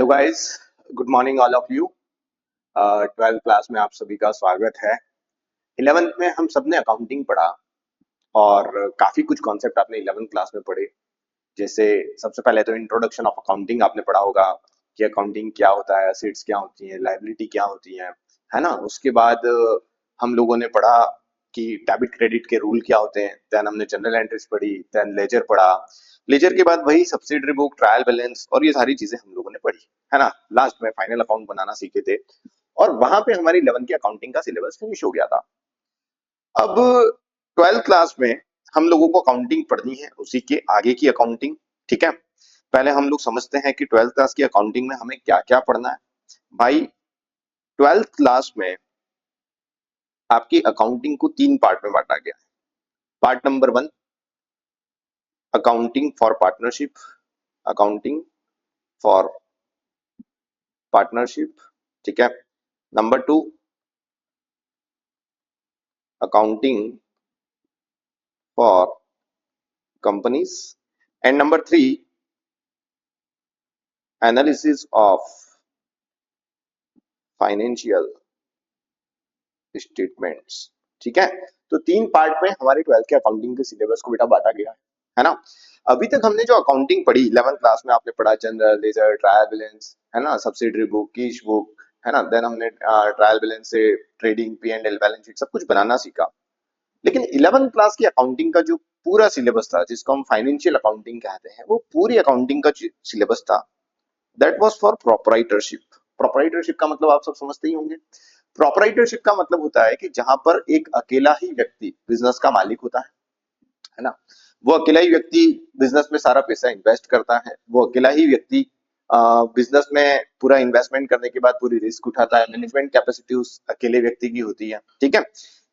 Hello guys, good morning all of you. 12th class में आप सभी का स्वागत है। 11th में हम सबने अकाउंटिंग पढ़ा और काफी कुछ कॉन्सेप्ट आपने 11th क्लास में पढ़े। जैसे सबसे पहले तो इंट्रोडक्शन ऑफ अकाउंटिंग आपने पढ़ा होगा कि अकाउंटिंग क्या होता है, एसेट्स क्या होती हैं, लायबिलिटी क्या होती है ना। उसके बाद हम लोगों ने पढ़ा कि डेबिट क्रेडिट के रूल क्या होते हैं। देन हमने जनरल एंट्रीज पढ़ी, देन लेजर पढ़ा। लेजर के बाद वही सब्सिडरी बुक, ट्रायल बैलेंस और ये सारी चीजें हम लोगों ने पढ़ी, है ना। लास्ट में फाइनल अकाउंट बनाना सीखे थे और वहां पे हमारी 11th की अकाउंटिंग का सिलेबस फिनिश हो गया था। अब 12th क्लास में हम लोगों को अकाउंटिंग पढ़नी है, उसी के आगे की अकाउंटिंग। ठीक है, पहले हम लोग समझते हैं कि 12th क्लास की अकाउंटिंग में हमें क्या क्या पढ़ना है। भाई 12th क्लास में आपकी अकाउंटिंग को 3 पार्ट में बांटा गया है। Part number 1 accounting for partnership, accounting for partnership. ठीक है, number 2 accounting for companies and number 3 analysis of financial statements. ठीक है, तो 3 पार्ट में हमारे 12th के अकाउंटिंग के सिलेबस को बेटा बांटा गया है ना। अभी तक हमने जो अकाउंटिंग पढ़ी 11th क्लास में आपने पढ़ा जनरल, लेजर, ट्रायल बैलेंस, है ना, सब्सिडरी बुक, कीश बुक, है ना। देन हमने ट्रायल बैलेंस से trading, P and L balance sheet सब कुछ बनाना सीखा। लेकिन 11th क्लास की अकाउंटिंग का जो पूरा सिलेबस था, जिसको हम फाइनेंशियल अकाउंटिंग कहते हैं, वो पूरी अकाउंटिंग का सिलेबस था, that was for proprietorship. Proprietorship का मतलब आप सब समझते ही होंगे। प्रोपराइटरशिप का मतलब होता है कि जहां पर एक अकेला ही व्यक्ति बिजनेस का मालिक होता है ना। वो अकेला ही व्यक्ति बिजनेस में सारा पैसा इन्वेस्ट करता है। वो अकेला ही व्यक्ति बिजनेस में पूरा इन्वेस्टमेंट करने के बाद पूरी रिस्क उठाता है। मैनेजमेंट कैपेसिटी उस अकेले व्यक्ति की होती है। ठीक है,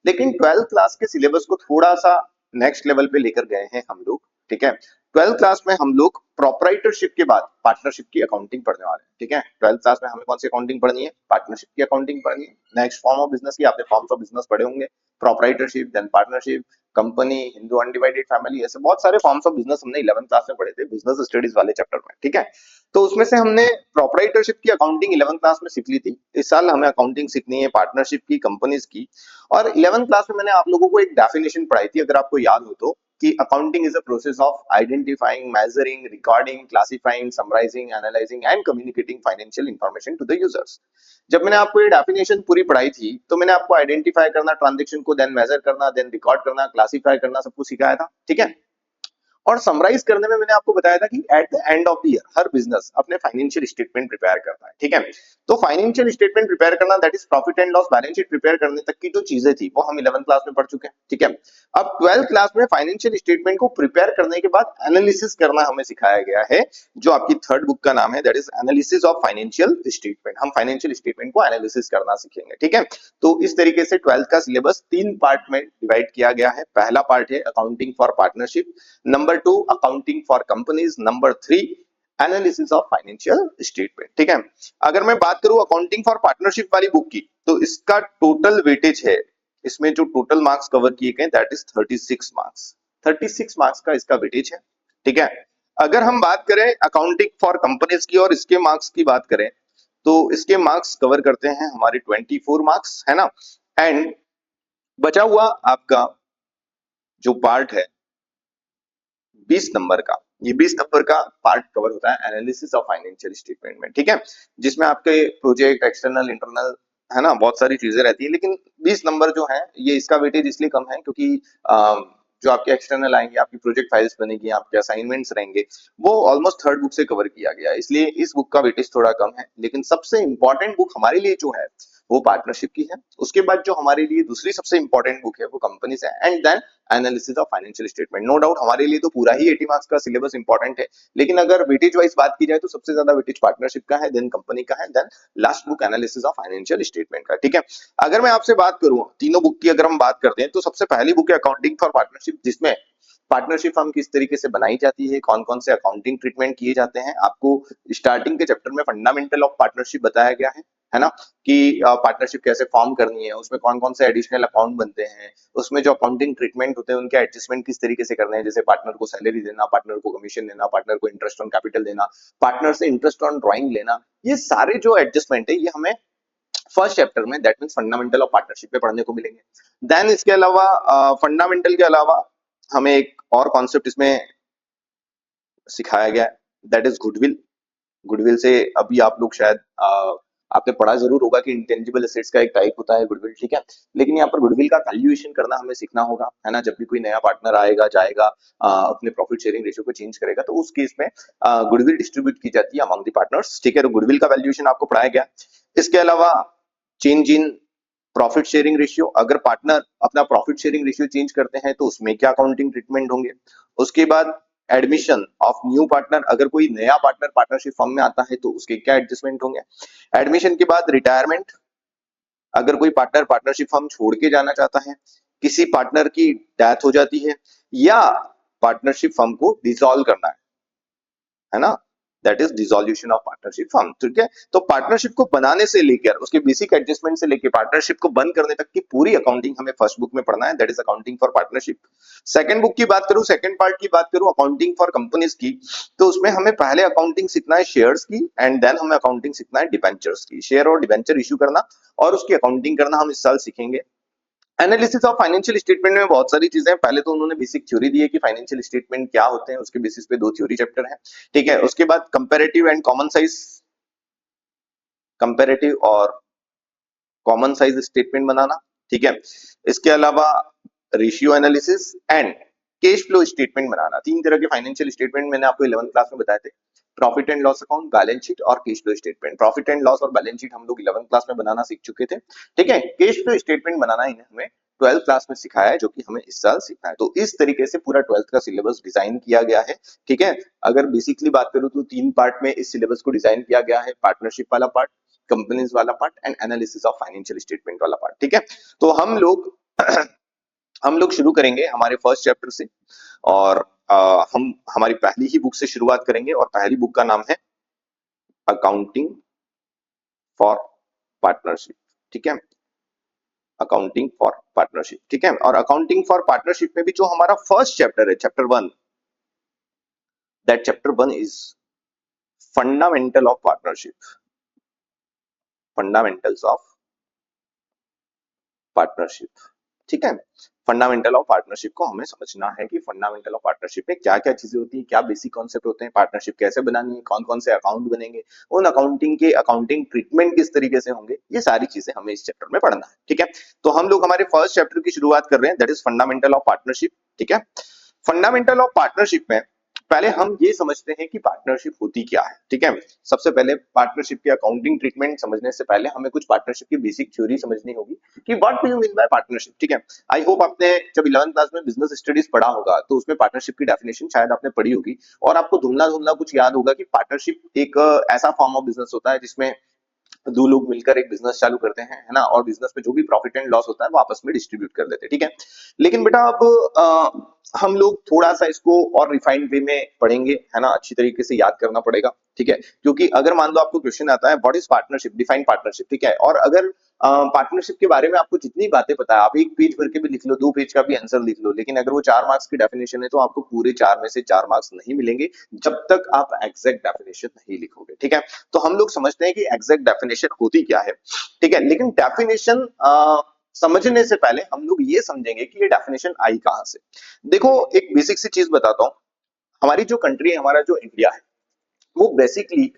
लेकिन 12th क्लास के सिलेबस को थोड़ा सा नेक्स्ट लेवल पे लेकर गए हैं हम लोग। ठीक है, 12th क्लास में हम लोग प्रोपराइटरशिप के बाद पार्टनरशिप की अकाउंटिंग पढ़ने वाले हैं। ठीक है, 12th क्लास में हमें कौन सी अकाउंटिंग पढ़नी है? पार्टनरशिप की अकाउंटिंग पढ़नी है। नेक्स्ट फॉर्म ऑफ बिजनेस की आपने फॉर्म्स ऑफ बिजनेस पढ़े होंगे, proprietorship, then partnership, company, Hindu undivided family, ऐसे बहुत सारे फॉर्म्स ऑफ बिजनेस हमने 11th क्लास में पढ़े थे बिजनेस स्टडीज वाले चैप्टर में। ठीक है, तो उसमें से हमने प्रोपराइटरशिप की अकाउंटिंग 11th क्लास में सीख ली थी। इस साल हमें अकाउंटिंग सीखनी है पार्टनरशिप की, कंपनीज की। और 11th क्लास में मैंने आप लोगों को एक डेफिनेशन पढ़ाई थी, अगर आपको याद हो तो, कि accounting is a process of identifying, measuring, recording, classifying, summarising, analysing and communicating financial information to the users. जब मैंने आपको ये डेफिनेशन पूरी पढ़ाई थी तो मैंने आपको आइडेंटिफाई करना, ट्रांजेक्शन को देन मेजर करना, देन रिकॉर्ड करना, क्लासिफाई करना, सब कुछ सिखाया था। ठीक है, और समराइज करने में मैंने आपको बताया था कि at the end of the year her business अपने फाइनेंशियल स्टेटमेंट प्रिपेयर करता है। ठीक है, तो फाइनेंशियल स्टेटमेंट प्रिपेयर करना, that is profit and loss balance sheet prepare करने तक की जो चीजें थी वो हम 11th क्लास में पढ़ चुके हैं। ठीक है, अब 12th क्लास में फाइनेंशियल स्टेटमेंट को प्रिपेयर करने के बाद एनालिसिस करना हमें सिखाया गया है, जो आपकी थर्ड बुक का नाम है, that is analysis of financial statement. हम फाइनेंशियल स्टेटमेंट को एनालिसिस करना सीखेंगे। ठीक है, तो इस तरीके से 12th का सिलेबस 3 पार्ट में डिवाइड किया गया है। पहला पार्ट है accounting for partnership, number 2 accounting for companies, number 3 analysis of financial statement. ठीक है, अगर मैं बात करूं अकाउंटिंग फॉर पार्टनरशिप वाली बुक की, तो इसका टोटल वेटेज है, इसमें जो टोटल मार्क्स कवर किए गए दैट इज 36 मार्क्स। 36 मार्क्स का इसका वेटेज है। ठीक है, अगर हम बात करें अकाउंटिंग फॉर कंपनीज की और इसके मार्क्स की बात करें, तो इसके मार्क्स कवर करते हैं हमारे 24 मार्क्स, है ना। एंड बचा हुआ आपका जो पार्ट है 20 नंबर का, ये 20 नंबर का पार्ट कवर होता है एनालिसिस ऑफ फाइनेंशियल स्टेटमेंट में। ठीक है, जिसमें आपके प्रोजेक्ट, एक्सटर्नल, इंटरनल, है ना, बहुत सारी चीजें रहती है। लेकिन 20 नंबर जो है ये इसका वेटेज इसलिए कम है क्योंकि जो आपके एक्सटर्नल आएंगे, आपकी प्रोजेक्ट फाइल्स बनेगी, आपके असाइनमेंट्स रहेंगे, वो ऑलमोस्ट थर्ड बुक से कवर किया गया है, इसलिए इस बुक का वेटेज थोड़ा कम है। लेकिन सबसे इंपॉर्टेंट बुक हमारे लिए जो है वो पार्टनरशिप की है। उसके बाद जो हमारे लिए दूसरी सबसे इंपॉर्टेंट बुक है वो कंपनीज है, and then analysis of financial statement. No doubt हमारे लिए तो पूरा ही 80 मार्क्स का सिलेबस इंपॉर्टेंट है, लेकिन अगर वेटेज वाइज बात की जाए तो सबसे ज्यादा वेटेज पार्टनरशिप का है, देन कंपनी का है, then last book analysis of financial statement का। ठीक है, अगर मैं आपसे बात करूं तीनों बुक की, अगर हम बात करते हैं तो सबसे पहली बुक है अकाउंटिंग फॉर पार्टनरशिप, जिसमें पार्टनरशिप फर्म किस तरीके से बनाई जाती है, कौन कौन से अकाउंटिंग ट्रीटमेंट किए जाते हैं, आपको स्टार्टिंग के चैप्टर में फंडामेंटल ऑफ पार्टनरशिप बताया गया है ना, कि पार्टनरशिप कैसे फॉर्म करनी है, उसमें कौन कौन से एडिशनल अकाउंट बनते हैं, उसमें जो अकाउंटिंग ट्रीटमेंट होते हैं उनके एडजस्टमेंट किस तरीके से करने हैं, जैसे पार्टनर को सैलरी देना, पार्टनर को कमीशन देना, पार्टनर को इंटरेस्ट ऑन कैपिटल देना, पार्टनर से इंटरेस्ट ऑन ड्रॉइंग लेना, ये सारे जो एडजस्टमेंट है ये हमें फर्स्ट चैप्टर में that means fundamental of partnership पे पढ़ने को मिलेंगे। देन इसके अलावा फंडामेंटल के अलावा हमें एक और कॉन्सेप्ट इसमें सिखाया गया है, दैट इज गुडविल। गुडविल से अभी आप लोग शायद आपने पढ़ा जरूर होगा कि इंटेंजिबल एसेट्स का एक टाइप होता है गुडविल, ठीक है, लेकिन यहाँ पर गुडविल का वैल्यूएशन करना हमें सीखना होगा, है ना, जब भी कोई नया पार्टनर आएगा जाएगा अपने प्रॉफिट शेयरिंग रेशियो को चेंज करेगा तो उस केस में गुडविल डिस्ट्रीब्यूट की जाती है अमंग द पार्टनर्स, ठीक है, तो गुडविल का वैल्यूएशन आपको पढ़ाया गया। इसके अलावा change in profit sharing ratio, अगर पार्टनर अपना प्रॉफिट शेयरिंग रेशियो चेंज करते हैं तो उसमें क्या अकाउंटिंग ट्रीटमेंट होंगे। उसके बाद एडमिशन ऑफ न्यू पार्टनर, अगर कोई नया पार्टनर पार्टनरशिप फर्म में आता है तो उसके क्या एडजस्टमेंट होंगे। एडमिशन के बाद रिटायरमेंट, अगर कोई पार्टनर पार्टनरशिप फर्म छोड़ के जाना चाहता है, किसी पार्टनर की डेथ हो जाती है या पार्टनरशिप फर्म को डिसॉल्व करना है ना, that is dissolution of partnership firm, ठीक है। तो पार्टनरशिप को बनाने से लेकर उसके बेसिक एडजस्टमेंट से लेकर पार्टनरशिप को बंद करने तक की पूरी अकाउंटिंग हमें फर्स्ट बुक में पढ़ना है, that is accounting for partnership. Second book की बात करूं, सेकंड पार्ट की बात करूं अकाउंटिंग फॉर कंपनीज की, तो उसमें हमें पहले अकाउंटिंग सीखना है शेयर्स की एंड देन हमें अकाउंटिंग सीखना है डिबेंचर्स की, शेयर और डिबेंचर इशू करना और उसकी अकाउंटिंग करना हम इस साल सीखेंगे। एनालिसिस ऑफ फाइनेंशियल स्टेटमेंट में बहुत सारी चीजें, पहले तो उन्होंने बेसिक थ्योरी दी है कि फाइनेंशियल स्टेटमेंट क्या होते हैं, उसके बेसिस पे दो थ्योरी चैप्टर है, ठीक है। उसके बाद comparative and common size, comparative और कॉमन साइज स्टेटमेंट बनाना, ठीक है। इसके अलावा ratio analysis and cash flow statement बनाना, तीन तरह के फाइनेंशियल स्टेटमेंट मैंने आपको 11th क्लास में बताए थे, profit and loss account, balance sheet और cash flow statement. Profit and loss और बैलेंस शीट हम लोग 11th क्लास में बनाना सीख चुके थे, ठीक है। कैश फ्लो स्टेटमेंट बनाना इन्हें हमें 12th क्लास में सिखाया है, जो कि हमें इस साल सीखना है। तो इस तरीके से पूरा 12th का सिलेबस डिजाइन किया गया है, ठीक है। अगर बेसिकली बात करूं तो तीन पार्ट में इस सिलेबस को डिजाइन किया गया है, पार्टनरशिप वाला पार्ट, कंपनीज वाला part and analysis of financial statement वाला पार्ट, ठीक है। तो हम लोग शुरू करेंगे हमारे फर्स्ट चैप्टर से और हम हमारी पहली ही बुक से शुरुआत करेंगे और पहली बुक का नाम है अकाउंटिंग फॉर पार्टनरशिप, ठीक है, अकाउंटिंग फॉर पार्टनरशिप, ठीक है। और अकाउंटिंग फॉर पार्टनरशिप में भी जो हमारा फर्स्ट चैप्टर है, chapter 1, that chapter 1 is fundamental of partnership, fundamentals of partnership, ठीक है। फंडामेंटल ऑफ पार्टनरशिप को हमें समझना है कि फंडामेंटल ऑफ पार्टनरशिप में क्या क्या चीजें होती है, क्या बेसिक कॉन्सेप्ट होते हैं, पार्टनरशिप कैसे बनानी है, कौन कौन से अकाउंट बनेंगे, उन अकाउंटिंग के अकाउंटिंग ट्रीटमेंट किस तरीके से होंगे, ये सारी चीजें हमें इस चैप्टर में पढ़ना है, ठीक है। तो हम लोग हमारे फर्स्ट चैप्टर की शुरुआत कर रहे हैं, that is fundamental of partnership, ठीक है। फंडामेंटल ऑफ पार्टनरशिप में पहले हम ये समझते हैं कि पार्टनरशिप होती क्या है, ठीक है। सबसे पहले पार्टनरशिप के अकाउंटिंग ट्रीटमेंट समझने से पहले हमें कुछ पार्टनरशिप की बेसिक थ्योरी समझनी होगी कि what do you mean by partnership, ठीक है। आई होप आपने जब 11th क्लास में बिजनेस स्टडीज पढ़ा होगा तो उसमें पार्टनरशिप की डेफिनेशन शायद आपने पढ़ी होगी और आपको धुंधला धुंधला कुछ याद होगा कि पार्टनरशिप एक ऐसा फॉर्म ऑफ बिजनेस होता है जिसमें दो लोग मिलकर एक बिजनेस चालू करते हैं, है ना, और बिजनेस में जो भी प्रॉफिट एंड लॉस होता है वो आपस में डिस्ट्रीब्यूट कर देते हैं, ठीक है। लेकिन बेटा अब हम लोग थोड़ा सा इसको और रिफाइंड वे में पढ़ेंगे, है ना, अच्छी तरीके से याद करना पड़ेगा, ठीक है। क्योंकि अगर मान लो आपको क्वेश्चन आता है what is partnership, define partnership, ठीक है, और अगर पार्टनरशिप के बारे में आपको जितनी बातें पता है आप एक पेज भर के भी लिख लो, दो पेज का भी आंसर लिख लो, लेकिन अगर वो 4 मार्क्स की डेफिनेशन है तो आपको पूरे 4 में से 4 मार्क्स नहीं मिलेंगे जब तक आप एग्जैक्ट डेफिनेशन नहीं लिखोगे, ठीक है। तो हम लोग समझते हैं कि एग्जैक्ट डेफिनेशन होती क्या है, ठीक है, लेकिन डेफिनेशन समझने से पहले हम लोग ये समझेंगे कि ये डेफिनेशन आई कहां से। देखो एक बेसिक सी चीज बताता हूं, हमारी जो कंट्री है, हमारा जो इंडिया है, वो बेसिकली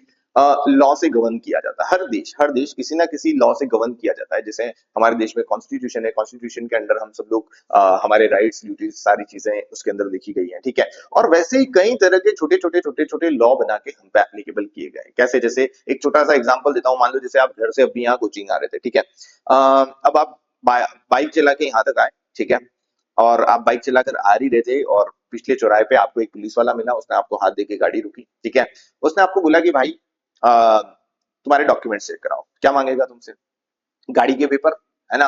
लॉ से गवर्न किया जाता है। हर देश किसी ना किसी लॉ से गवर्न किया जाता है। जैसे हमारे देश में कॉन्स्टिट्यूशन है, कॉन्स्टिट्यूशन के अंडर हम सब लोग हमारे राइट्स ड्यूटीज सारी चीजें उसके अंदर लिखी गई हैं, ठीक है। और वैसे ही कई तरह के छोटे छोटे लॉ बना के हम पे एप्लीकेबल किए गए हैं। कैसे, जैसे एक छोटा सा एग्जांपल देता हूं, मान लो जैसे आप घर से अभी यहाँ कोचिंग आ रहे थे, ठीक है, अब आप बाइक चला के यहाँ तक आए, ठीक है, और आप बाइक चलाकर आ ही रहे थे और पिछले चौराहे पे आपको एक पुलिस वाला मिला, उसने आपको हाथ देके गाड़ी रुकी, ठीक है, उसने आपको बोला कि भाई तुम्हारे डॉक्यूमेंट चेक कराओ, क्या मांगेगा तुमसे, गाड़ी के पेपर, है ना,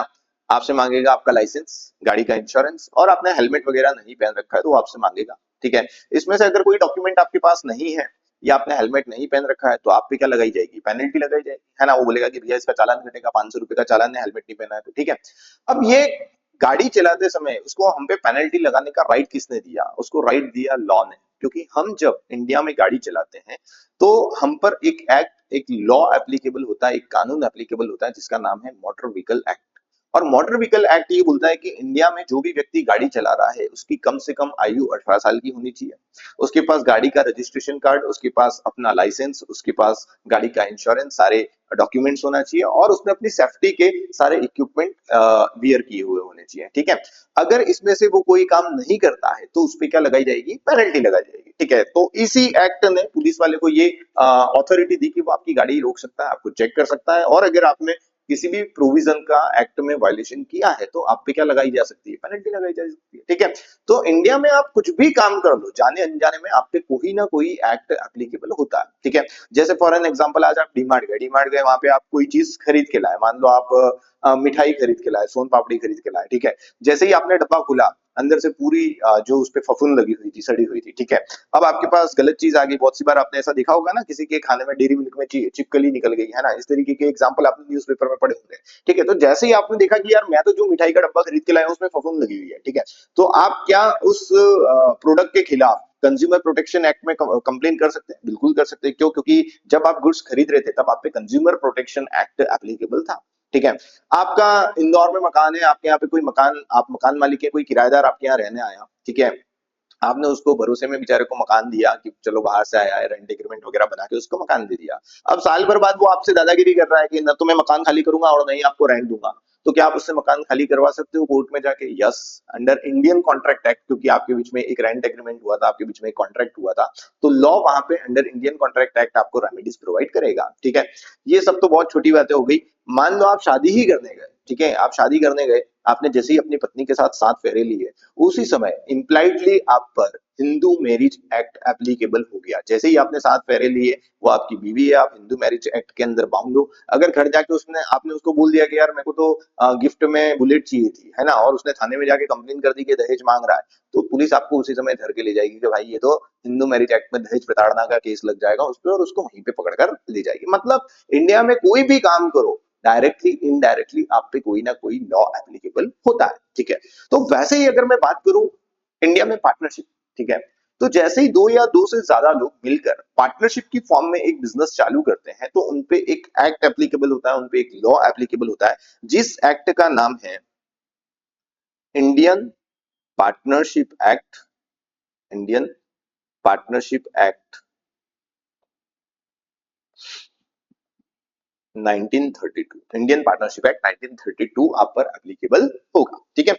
आपसे मांगेगा आपका लाइसेंस, गाड़ी का इंश्योरेंस, और आपने हेलमेट वगैरह नहीं पहन रखा है तो वो आपसे मांगेगा। ठीक है, इसमें से अगर कोई डॉक्यूमेंट आपके पास नहीं है या आपने हेलमेट नहीं पहन रखा है तो आप पे क्या लगाई जाएगी, पेनल्टी लगाई जाएगी, है ना। वो बोलेगा कि भैया इसका चालान कटेगा, 500 रुपए का चालान है, हेलमेट नहीं पहना है तो। ठीक है, अब ये गाड़ी चलाते समय उसको हम पे पेनल्टी लगाने का राइट किसने दिया, उसको राइट दिया लॉ ने। क्योंकि हम जब इंडिया में गाड़ी चलाते हैं तो हम पर एक एक्ट, एक लॉ एप्लीकेबल होता है, एक कानून एप्लीकेबल होता है जिसका नाम है मोटर व्हीकल एक्ट। और मोटर व्हीकल एक्ट ये बोलता है कि इंडिया में जो भी व्यक्ति गाड़ी चला रहा है उसकी कम से कम आयु 18 साल की होनी चाहिए, उसके पास गाड़ी का रजिस्ट्रेशन कार्ड, उसके पास अपना लाइसेंस, उसके पास गाड़ी का इंश्योरेंस, सारे डॉक्यूमेंट्स होना चाहिए, और उसने अपनी सेफ्टी के सारे इक्विपमेंट वियर किए हुए होने चाहिए। ठीक है, अगर इसमें से वो कोई काम नहीं करता है तो उस पर क्या लगाई जाएगी, पेनल्टी लगाई जाएगी। ठीक है, तो इसी एक्ट ने पुलिस वाले को ये अथॉरिटी दी कि वो आपकी गाड़ी रोक सकता है, आपको चेक कर सकता है, और अगर आपने किसी भी प्रोविजन का एक्ट में वायलेशन किया है तो आप पे क्या लगाई जा सकती है, पेनल्टी लगाई जा सकती है। ठीक है, तो इंडिया में आप कुछ भी काम कर लो, जाने अनजाने में आप पे कोई ना कोई एक्ट एप्लीकेबल होता है। ठीक है, जैसे फॉर एन एग्जांपल आज आप डीमार्ट गए, वहां पे आप कोई चीज खरीद के लाए, मान लो आप मिठाई खरीद के लाए, सोन पापड़ी खरीद के लाए। ठीक है, जैसे ही आपने डब्बा खोला, अंदर से पूरी जो उस पे फफूंद लगी हुई थी, सड़ी हुई थी। ठीक है, अब आपके पास गलत चीज आ गई। बहुत सी बार आपने ऐसा देखा होगा ना, किसी के खाने में डेयरी मिल्क में चिपकली निकल गई, है ना। इस तरीके के एग्जांपल आपने न्यूज़पेपर में पढ़े होंगे। ठीक है, तो जैसे ही आपने देखा कि यार मैं तो जो मिठाई का डब्बा खरीद के लाया हूं उसमें फफूंद लगी हुई है, ठीक है, तो आप क्या उस प्रोडक्ट के खिलाफ कंज्यूमर प्रोटेक्शन एक्ट में कंप्लेन कर सकते हैं? बिल्कुल कर सकते हैं। क्यों? क्योंकि जब आप गुड्स खरीद रहे थे तब आप पे कंज्यूमर प्रोटेक्शन एक्ट एप्लीकेबल था। ठीक है, आपका इंदौर में मकान है, आपके यहाँ पे कोई मकान, आप मकान मालिक है, कोई किराएदार आपके यहाँ रहने आया। ठीक है, आपने उसको भरोसे में बेचारे को मकान दिया कि चलो बाहर से आया है, रेंट एग्रीमेंट वगैरह बना के उसको मकान दे दिया। अब साल भर बाद वो आपसे दादागिरी कर रहा है कि न तो मैं मकान खाली करूंगा और नहीं आपको रेंट दूंगा। तो क्या आप उससे मकान खाली करवा सकते हो कोर्ट में जाके? Yes, under Indian contract act, क्योंकि आपके बीच में एक रेंट एग्रीमेंट हुआ था, आपके बीच में एक कॉन्ट्रैक्ट हुआ था, तो लॉ वहां पे अंडर इंडियन कॉन्ट्रैक्ट एक्ट आपको रेमेडीज प्रोवाइड करेगा। ठीक है, ये सब तो बहुत छोटी बातें हो गई। मान लो आप शादी ही करने गए। ठीक है, आप शादी करने गए, आपने जैसे ही अपनी पत्नी के साथ 7 फेरे लिए, उसी समय इम्प्लाइडली आप पर हिंदू मैरिज एक्ट एप्लीकेबल हो गया। जैसे ही आपने 7 फेरे लिए, वो आपकी बीवी है, आप हिंदू मैरिज एक्ट के अंदर बाउंड हो। अगर घर जाके उसने आपने उसको बोल दिया कि यार मेरे को तो गिफ्ट में बुलेट चाहिए थी, है ना, और उसने थाने में जाके कंप्लेन कर दी कि दहेज मांग रहा है, तो पुलिस आपको उसी समय धर के ले जाएगी कि भाई ये तो हिंदू मैरिज एक्ट में दहेज प्रताड़ना का केस लग जाएगा उस पर, और उसको वहीं पे पकड़कर ले जाएगी। मतलब इंडिया में कोई भी काम करो, डायरेक्टली इनडायरेक्टली आप पे कोई ना कोई लॉ एप्लीकेबल होता है। ठीक है, तो वैसे ही अगर मैं बात करूं इंडिया में पार्टनरशिप। ठीक है, तो जैसे ही दो या दो से ज्यादा लोग मिलकर पार्टनरशिप की फॉर्म में एक बिजनेस चालू करते हैं तो उनपे एक एक्ट एप्लीकेबल होता है, उनपे एक लॉ एप्लीकेबल होता है, जिस एक्ट का नाम है Indian partnership act. Indian partnership act 1932, Indian partnership act 1932 आप पर एप्लीकेबल होगा। ठीक है,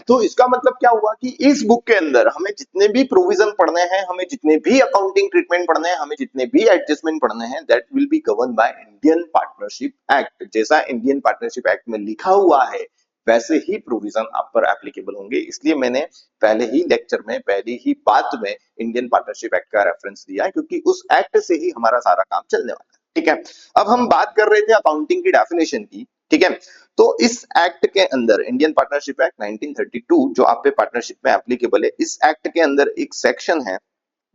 तो इसका मतलब क्या हुआ कि इस बुक के अंदर हमें जितने भी प्रोविजन पढ़ने हैं, हमें जितने भी अकाउंटिंग ट्रीटमेंट पढ़ने हैं, हमें जितने भी एडजस्टमेंट पढ़ने हैं, that will be govern by Indian partnership act. जैसा इंडियन पार्टनरशिप एक्ट में लिखा हुआ है वैसे ही प्रोविजन आप पर एप्लीकेबल होंगे। इसलिए मैंने पहले ही लेक्चर में, पहली ही बात में इंडियन पार्टनरशिप एक्ट का रेफरेंस दिया है, क्योंकि उस एक्ट से ही हमारा सारा काम चलने वाला है। ठीक है, अब हम बात कर रहे थे अकाउंटिंग की डेफिनेशन की। ठीक है, तो इस एक्ट के अंदर इंडियन पार्टनरशिप एक्ट 1932 जो आप पे पार्टनरशिप में एप्लीकेबल है, इस एक्ट के अंदर एक सेक्शन है,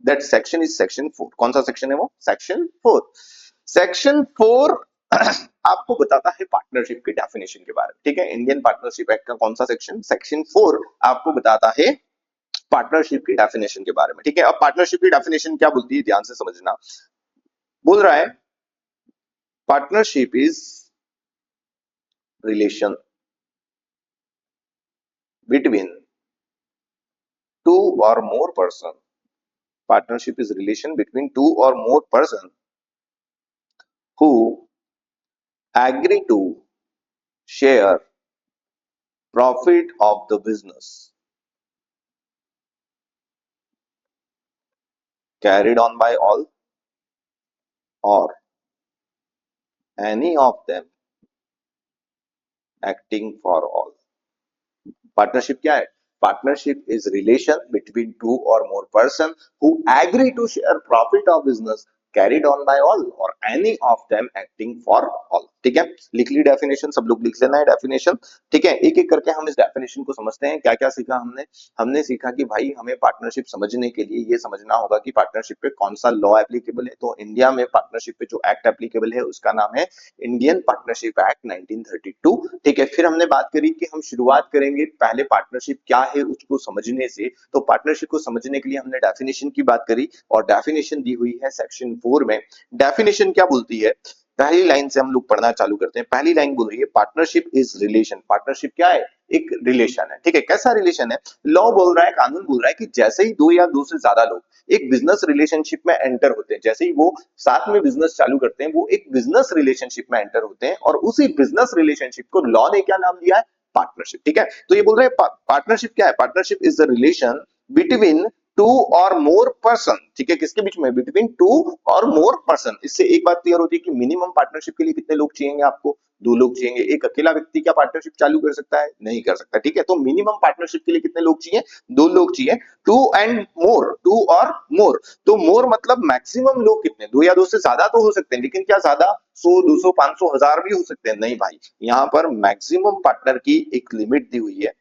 दैट सेक्शन इज सेक्शन 4। कौन सा सेक्शन है वो? सेक्शन 4। सेक्शन 4 आपको बताता है पार्टनरशिप की डेफिनेशन के बारे में। ठीक है, इंडियन पार्टनरशिप एक्ट का कौन सा सेक्शन? सेक्शन 4 आपको बताता है पार्टनरशिप की डेफिनेशन के बारे में। ठीक है, अब पार्टनरशिप की डेफिनेशन क्या बोलती है ध्यान से समझना। बोल रहा है partnership is relation between two or more person. Partnership is relation between two or more person who agree to share profit of the business carried on by all or any of them acting for all. Partnership क्या है? Partnership is relation between two or more person who agree to share profit of business carried on by all or any of them acting for all. ठीक है, लिख ली definition, सब लोग लिख लेना है डेफिनेशन। ठीक है, एक एक करके हम इस डेफिनेशन को समझते हैं। क्या क्या सीखा हमने? हमने सीखा कि भाई हमें पार्टनरशिप समझने के लिए ये समझना होगा कि पार्टनरशिप पे कौन सा लॉ एप्लीकेबल है। तो इंडिया में पार्टनरशिप पे जो एक्ट एप्लीकेबल है उसका नाम है इंडियन पार्टनरशिप एक्ट 1932। ठीक है, फिर हमने बात करी कि हम शुरुआत करेंगे पहले पार्टनरशिप क्या है उसको समझने से। तो पार्टनरशिप को समझने के लिए हमने डेफिनेशन की बात करी, और डेफिनेशन दी हुई है सेक्शन 4 में। डेफिनेशन क्या बोलती है? पहली लाइन से हम लोग पढ़ना चालू करते हैं। पहली लाइन बोल रही है पार्टनरशिप इज रिलेशन। पार्टनरशिप क्या है? एक रिलेशन है। ठीक है, कैसा रिलेशन है? लॉ बोल रहा है, कानून बोल रहा है कि जैसे ही दो या दो से ज्यादा लोग एक बिजनेस रिलेशनशिप में एंटर होते हैं, जैसे ही वो साथ में बिजनेस चालू करते हैं, वो एक बिजनेस रिलेशनशिप में एंटर होते हैं, और उसी बिजनेस रिलेशनशिप को लॉ ने क्या नाम दिया है? पार्टनरशिप। ठीक है, तो ये बोल रहे हैं पार्टनरशिप क्या है? Partnership is the relation between two और मोर पर्सन। ठीक है, किसके बीच में? बिटवीन टू और मोर पर्सन। इससे एक बात क्लियर होती है कि मिनिमम पार्टनरशिप के लिए कितने लोग चाहिए आपको? दो लोग चाहिए। एक अकेला व्यक्ति क्या पार्टनरशिप चालू कर सकता है? नहीं कर सकता। ठीक है, तो मिनिमम पार्टनरशिप के लिए कितने लोग चाहिए? दो लोग चाहिए। टू एंड मोर, टू और मोर। तो मोर मतलब मैक्सिमम लोग कितने? दो या दो से ज्यादा तो हो सकते हैं, लेकिन क्या ज्यादा 100, 200, 500, 1000 भी हो सकते हैं? नहीं भाई, यहाँ पर मैक्सिमम पार्टनर की एक लिमिट दी हुई है।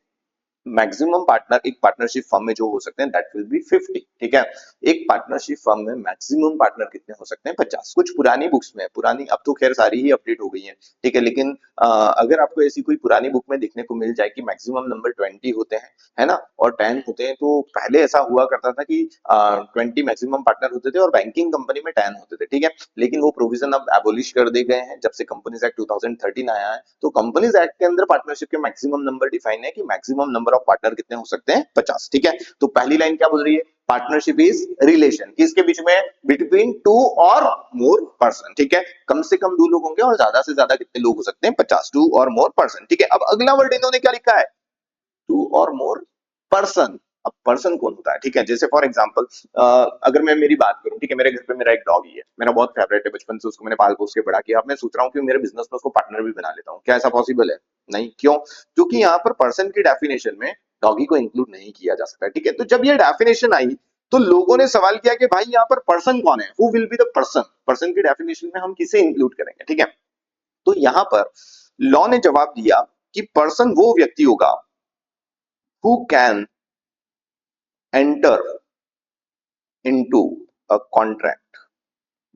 मैक्सिमम पार्टनर एक पार्टनरशिप फर्म में जो हो सकते हैं दैट विल बी 50। ठीक है, एक पार्टनरशिप फर्म में मैक्सिमम पार्टनर कितने हो सकते हैं? 50। कुछ पुरानी बुक्स में, पुरानी अब तो खैर सारी ही अपडेट हो गई हैं। ठीक है, लेकिन अगर आपको ऐसी कोई पुरानी बुक में देखने को मिल जाए कि मैक्सिमम नंबर 20 होते हैं, है ना, और 10 होते हैं, तो पहले ऐसा हुआ करता था कि 20 मैक्सिमम पार्टनर होते थे और बैंकिंग कंपनी में 10 होते थे। ठीक है, लेकिन वो प्रोविजन अब एबोलिश कर दिए गए हैं जब से कंपनीज एक्ट 2013 आया है। तो कंपनीज एक्ट के अंदर पार्टनरशिप के मैक्सिमम नंबर डिफाइन है कि मैक्सिमम नंबर ऑफ पार्टनर कितने हो सकते हैं? 50। ठीक है, तो पहली लाइन क्या बोल रही है? पार्टनरशिप इज रिलेशन, किसके बीच में? बिटवीन टू और मोर पर्सन। ठीक है, कम से कम दो लोग होंगे और ज्यादा से ज्यादा कितने लोग हो सकते हैं? 50। टू और मोर पर्सन। ठीक है, अब अगला वर्ड इन्होंने क्या लिखा है? टू और मोर पर्सन। अब पर्सन कौन होता है? ठीक है, जैसे फॉर एग्जांपल अगर मैं मेरी बात करूं, ठीक है, मेरे घर पे मेरा एक डॉगी है, मेरा बहुत फेवरेट है, बचपन से उसको मैंने पाल पोस के बड़ा किया। अब मैं सोच रहा हूँ कि मेरे बिजनेस में उसको पार्टनर भी बना लेता हूँ। क्या ऐसा पॉसिबल है? नहीं। क्यों? क्योंकि यहाँ पर पर्सन की डेफिनेशन में डॉगी को इंक्लूड नहीं किया जा सकता। ठीक है, तो जब ये डेफिनेशन आई तो लोगों ने सवाल किया कि भाई यहाँ पर पर्सन कौन है? Who will be the person? Person की डेफिनेशन में हम किसे इंक्लूड करेंगे? ठीक है, तो यहाँ पर लॉ ने जवाब दिया कि पर्सन वो व्यक्ति होगा who can enter into a contract,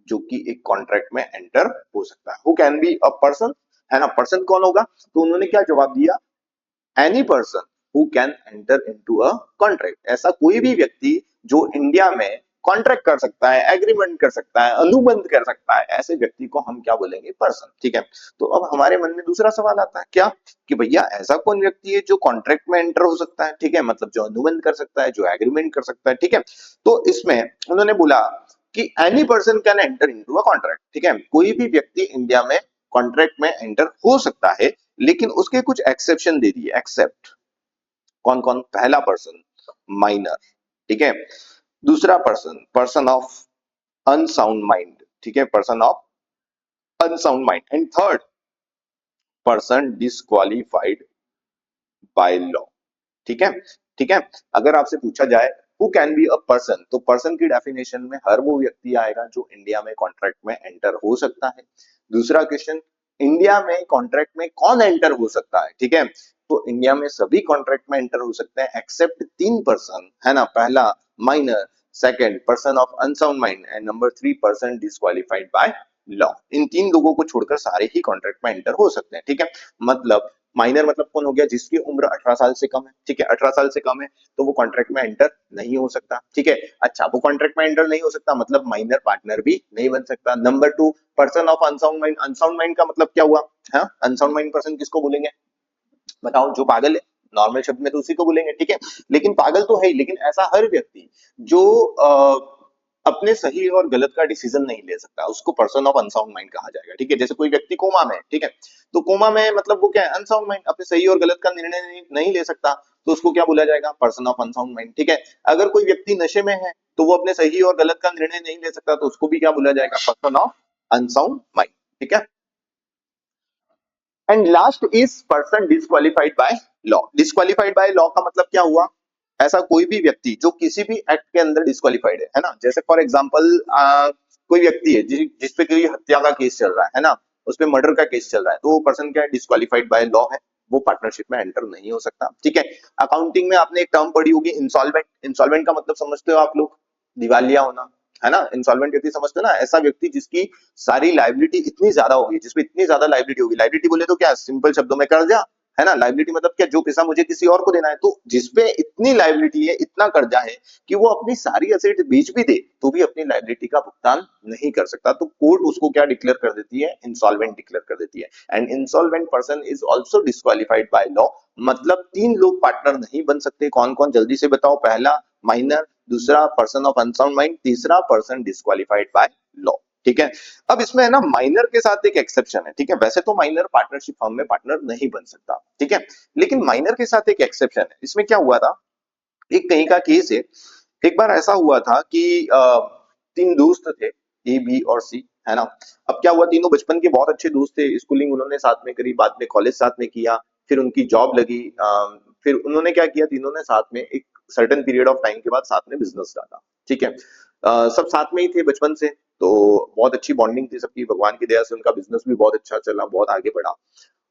जो कि एक कॉन्ट्रैक्ट में एंटर हो सकता है। Who can be a person, है ना, पर्सन कौन होगा? तो उन्होंने क्या जवाब दिया? Any person who can enter into a contract. ऐसा कोई भी व्यक्ति जो इंडिया में कॉन्ट्रैक्ट कर सकता है, एग्रीमेंट कर सकता है, अनुबंध कर सकता है, ऐसे व्यक्ति को हम क्या बोलेंगे? पर्सन। ठीक है, तो अब हमारे मन में दूसरा सवाल आता है, क्या? कि भैया ऐसा कौन व्यक्ति है जो कॉन्ट्रैक्ट में एंटर हो सकता है? ठीक है, मतलब जो अनुबंध कर सकता है, जो एग्रीमेंट कर सकता है। ठीक है, तो इसमें उन्होंने बोला कि any person can enter into a contract. ठीक है, कोई भी व्यक्ति इंडिया में कॉन्ट्रैक्ट में एंटर हो सकता है, लेकिन उसके कुछ एक्सेप्शन दे दिए। एक्सेप्ट कौन कौन? पहला पर्सन माइनर। ठीक है, दूसरा person person of unsound mind. ठीक है, person of unsound mind. And third person disqualified by law. ठीक है, ठीक है, अगर आपसे पूछा जाए who can be a person, तो पर्सन की डेफिनेशन में हर वो व्यक्ति आएगा जो इंडिया में कॉन्ट्रैक्ट में एंटर हो सकता है। दूसरा क्वेश्चन, इंडिया में कॉन्ट्रैक्ट में कौन एंटर हो सकता है? ठीक है, तो इंडिया में सभी कॉन्ट्रैक्ट में एंटर हो सकते हैं एक्सेप्ट तीन पर्सन, है ना, पहला minor, second person of unsound mind, and number 3 person disqualified by law. इन तीन लोगों को छोड़कर सारे ही कॉन्ट्रैक्ट में एंटर हो सकते हैं। ठीक है, मतलब माइनर मतलब कौन हो गया? जिसकी उम्र 18 साल से कम है। ठीक है, 18 साल से कम है तो वो कॉन्ट्रैक्ट में एंटर नहीं हो सकता। ठीक है, अच्छा, वो कॉन्ट्रैक्ट में एंटर नहीं हो सकता मतलब माइनर पार्टनर भी नहीं बन सकता। Number 2 person of unsound mind. Unsound mind का मतलब क्या हुआ? हाँ, अनसाउंड माइंड पर्सन किसको बोलेंगे? बताओ, जो पागल है। नॉर्मल शब्द में तो उसी को बोलेंगे। ठीक है, लेकिन पागल तो है ही, लेकिन ऐसा हर व्यक्ति जो अपने सही और गलत का डिसीजन नहीं ले सकता, उसको पर्सन ऑफ अनसाउंड माइंड कहा जाएगा। ठीक है, जैसे कोई व्यक्ति कोमा में है, ठीक है, तो कोमा में मतलब वो क्या है? अनसाउंड माइंड, अपने सही और गलत का निर्णय नहीं ले सकता, तो उसको क्या बोला जाएगा? Person of unsound mind. ठीक है, अगर कोई व्यक्ति नशे में है तो वो अपने सही और गलत का निर्णय नहीं ले सकता, तो उसको भी क्या बोला जाएगा? Person of unsound mind. ठीक है, and last is person disqualified by law. Disqualified by law का मतलब क्या हुआ? ऐसा कोई भी व्यक्ति जो किसी भी एक्ट के अंदर डिस्क्वालिफाइड है ना, जैसे फॉर एग्जांपल कोई व्यक्ति है जिस पे कोई हत्या का केस चल रहा है ना, उस पर मर्डर का केस चल रहा है, तो वो पर्सन क्या है, डिस्क्वालिफाइड बाय लॉ है, वो पार्टनरशिप में एंटर नहीं हो सकता। ठीक है। अकाउंटिंग में आपने एक टर्म पढ़ी होगी, इंसॉल्वेंट। इंसॉल्वेंट का मतलब समझते हो आप लोग? दिवालिया होना, है ना। इंसॉल्वेंट व्यक्ति समझते हो ना, ऐसा व्यक्ति जिसकी सारी लाइबिलिटी इतनी ज्यादा होगी, जिसमें इतनी ज्यादा लाइबिलिटी होगी। लाइबिलिटी बोले तो क्या, सिंपल शब्दों में कर्जा, है ना। लाइबिलिटी मतलब क्या, जो पैसा मुझे किसी और को देना है, तो जिसपे इतनी लाइबिलिटी है, इतना कर्जा है कि वो अपनी सारी एसेट बेच भी दे तो भी अपनी लाइबिलिटी का भुगतान नहीं कर सकता, तो कोर्ट उसको क्या डिक्लेयर कर देती है, इंसॉल्वेंट डिक्लेयर कर देती है। And insolvent person is also disqualified by law. मतलब 3 लोग पार्टनर नहीं बन सकते। कौन कौन, जल्दी से बताओ? पहला माइनर, दूसरा पर्सन ऑफ अनसाउंड माइंड, तीसरा पर्सन डिस्क्वालिफाइड बाय लॉ। ठीक है। अब इसमें है ना, माइनर के साथ एक एक्सेप्शन है। ठीक है, वैसे तो माइनर पार्टनरशिप फर्म में पार्टनर नहीं बन सकता। ठीक है, लेकिन माइनर के साथ एक एक्सेप्शन है। इसमें क्या हुआ था, एक कहीं का केस है। एक बार ऐसा हुआ था कि 3 दोस्त थे, ए बी और सी, है ना। अब क्या हुआ, तीनों बचपन के बहुत अच्छे दोस्त थे, स्कूलिंग उन्होंने साथ में करी, बाद में कॉलेज साथ में किया, फिर उनकी जॉब लगी, फिर उन्होंने क्या किया, तीनों ने साथ में एक सर्टेन पीरियड ऑफ टाइम के बाद साथ में बिजनेस डाला। ठीक है। सब साथ में ही थे बचपन से, तो बहुत अच्छी बॉन्डिंग थी सबकी, भगवान की दया से उनका बिजनेस भी बहुत अच्छा चला, बहुत आगे बढ़ा।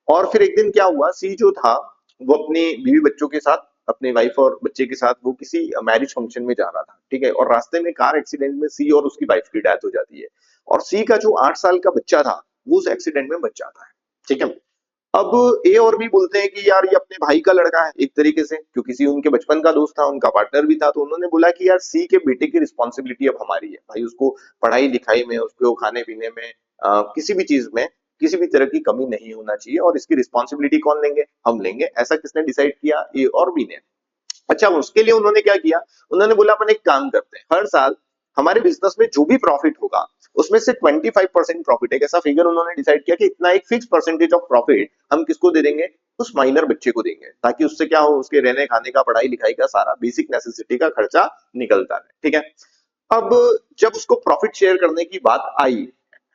और फिर एक दिन क्या हुआ, सी जो था वो अपने बीवी बच्चों के साथ, अपने वाइफ और बच्चे के साथ वो किसी मैरिज फंक्शन में जा रहा था। ठीक है, और रास्ते में कार एक्सीडेंट में सी और उसकी वाइफ की डेथ हो जाती है, और सी का जो 8 साल का बच्चा था वो उस एक्सीडेंट में बच जाता है। ठीक है। अब ए और बी बोलते हैं कि यार ये अपने भाई का लड़का है एक तरीके से, क्योंकि सी उनके बचपन का दोस्त था, उनका पार्टनर भी था, तो उन्होंने बोला कि यार सी के बेटे की रिस्पॉन्सिबिलिटी अब हमारी है भाई, उसको पढ़ाई लिखाई में, उसको खाने पीने में, किसी भी चीज में किसी भी तरह की कमी नहीं होना चाहिए, और इसकी रिस्पॉन्सिबिलिटी कौन लेंगे, हम लेंगे। ऐसा किसने डिसाइड किया, ए और बी ने। अच्छा, उसके लिए उन्होंने क्या किया, उन्होंने बोला अपन एक काम करते हैं, हर साल हमारे बिजनेस में जो भी प्रॉफिट होगा उसमें से 25% प्रॉफिट, एक ऐसा फिगर उन्होंने डिसाइड किया कि इतना एक फिक्स परसेंटेज ऑफ प्रॉफिट हम किसको दे देंगे, उस माइनर बच्चे को देंगे, ताकि उससे क्या हो, उसके रहने खाने का, पढ़ाई लिखाई का सारा बेसिक नेसेसिटी का खर्चा निकलता है। ठीक है। अब जब उसको प्रॉफिट शेयर करने की बात आई,